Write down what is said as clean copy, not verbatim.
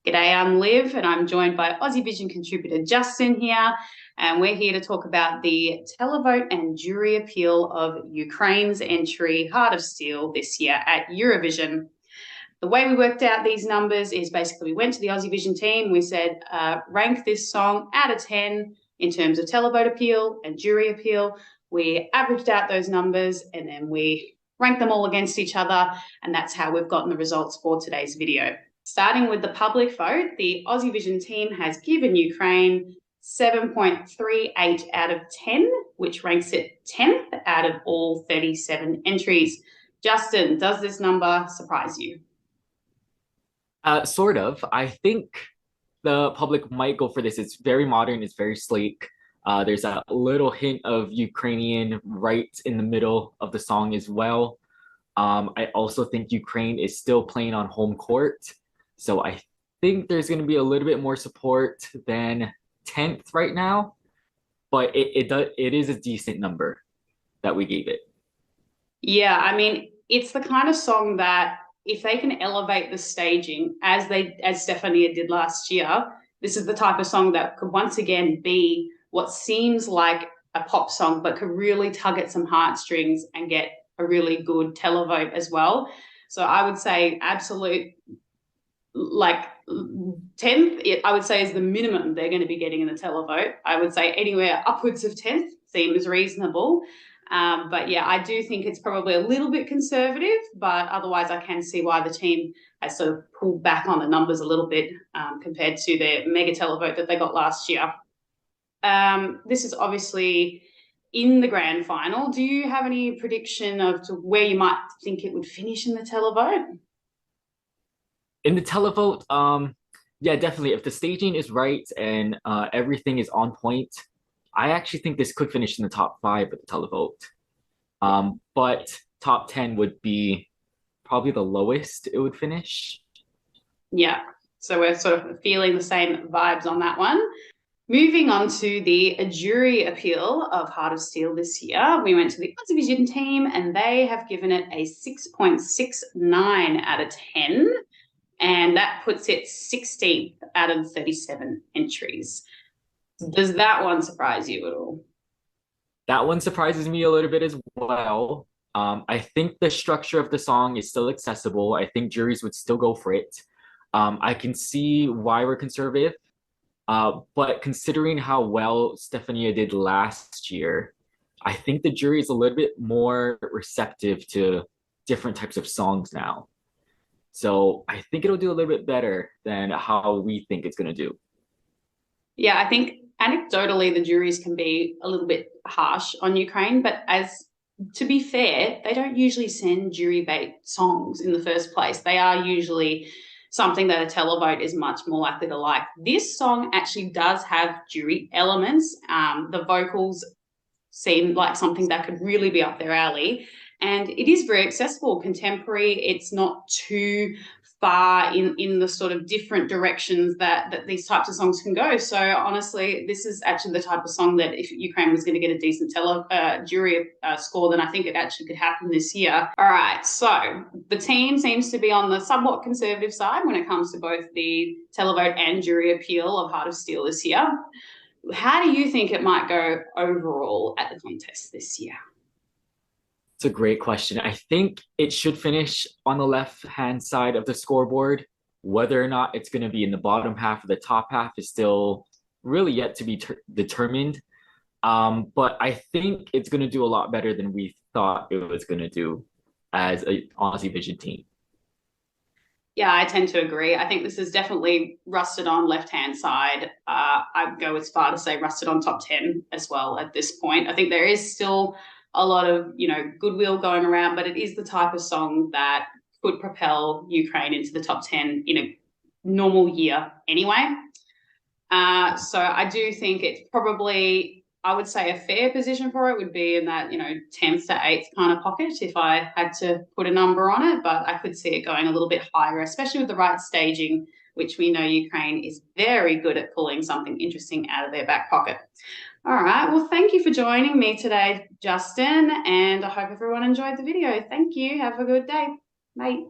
G'day, I'm Liv and I'm joined by Aussievision contributor Justin here, and we're here to talk about the televote and jury appeal of Ukraine's entry, Heart of Steel, this year at Eurovision. The way we worked out these numbers is basically we went to the Aussievision team, we said rank this song out of 10 in terms of televote appeal and jury appeal. We averaged out those numbers and then we ranked them all against each other, and that's how we've gotten the results for today's video. Starting with the public vote, the Aussievision team has given Ukraine 7.38 out of 10, which ranks it 10th out of all 37 entries. Justin, does this number surprise you? Sort of. I think the public might go for this. It's very modern, it's very sleek. There's a little hint of Ukrainian right in the middle of the song as well. I also think Ukraine is still playing on home court. So I think there's going to be a little bit more support than 10th right now, but it is a decent number that we gave it. Yeah, I mean, it's the kind of song that if they can elevate the staging as Stefania did last year, this is the type of song that could once again be what seems like a pop song, but could really tug at some heartstrings and get a really good televote as well. So I would say absolute, like 10th, I would say is the minimum they're going to be getting in the televote. I would say anywhere upwards of 10th seems reasonable. But yeah, I do think it's probably a little bit conservative, but otherwise I can see why the team has sort of pulled back on the numbers a little bit compared to their mega televote that they got last year. This is obviously in the grand final. Do you have any prediction of to where you might think it would finish in the televote? In the televote, yeah, definitely. If the staging is right and everything is on point, I actually think this could finish in the top 5 of the televote. But top 10 would be probably the lowest it would finish. Yeah, so we're sort of feeling the same vibes on that one. Moving on to the jury appeal of Heart of Steel this year, we went to the Aussievision team and they have given it a 6.69 out of 10. And that puts it 16th out of 37 entries. Does that one surprise you at all? That one surprises me a little bit as well. I think the structure of the song is still accessible. I think juries would still go for it. I can see why we're conservative. But considering how well Stefania did last year, I think the jury is a little bit more receptive to different types of songs now. So I think it'll do a little bit better than how we think it's going to do. Yeah, I think anecdotally the juries can be a little bit harsh on Ukraine, but to be fair, they don't usually send jury bait songs in the first place. They are usually something that a televote is much more likely to like. This song actually does have jury elements. The vocals seem like something that could really be up their alley. And it is very accessible, contemporary. It's not too far in the sort of different directions that these types of songs can go. So honestly, this is actually the type of song that if Ukraine was going to get a decent jury score, then I think it actually could happen this year. All right, so the team seems to be on the somewhat conservative side when it comes to both the televote and jury appeal of Heart of Steel this year. How do you think it might go overall at the contest this year? It's a great question. I think it should finish on the left-hand side of the scoreboard. Whether or not it's going to be in the bottom half or the top half is still really yet to be determined. But I think it's going to do a lot better than we thought it was going to do as an Aussievision team. Yeah, I tend to agree. I think this is definitely rusted on left-hand side. I'd go as far to say rusted on top 10 as well at this point. I think there is still a lot of, goodwill going around, but it is the type of song that could propel Ukraine into the top 10 in a normal year anyway. So I do think it's probably, I would say a fair position for it would be in that, 10th to 8th kind of pocket if I had to put a number on it, but I could see it going a little bit higher, especially with the right staging, which we know Ukraine is very good at pulling something interesting out of their back pocket. All right. Well, thank you for joining me today, Justin, and I hope everyone enjoyed the video. Thank you. Have a good day. Bye.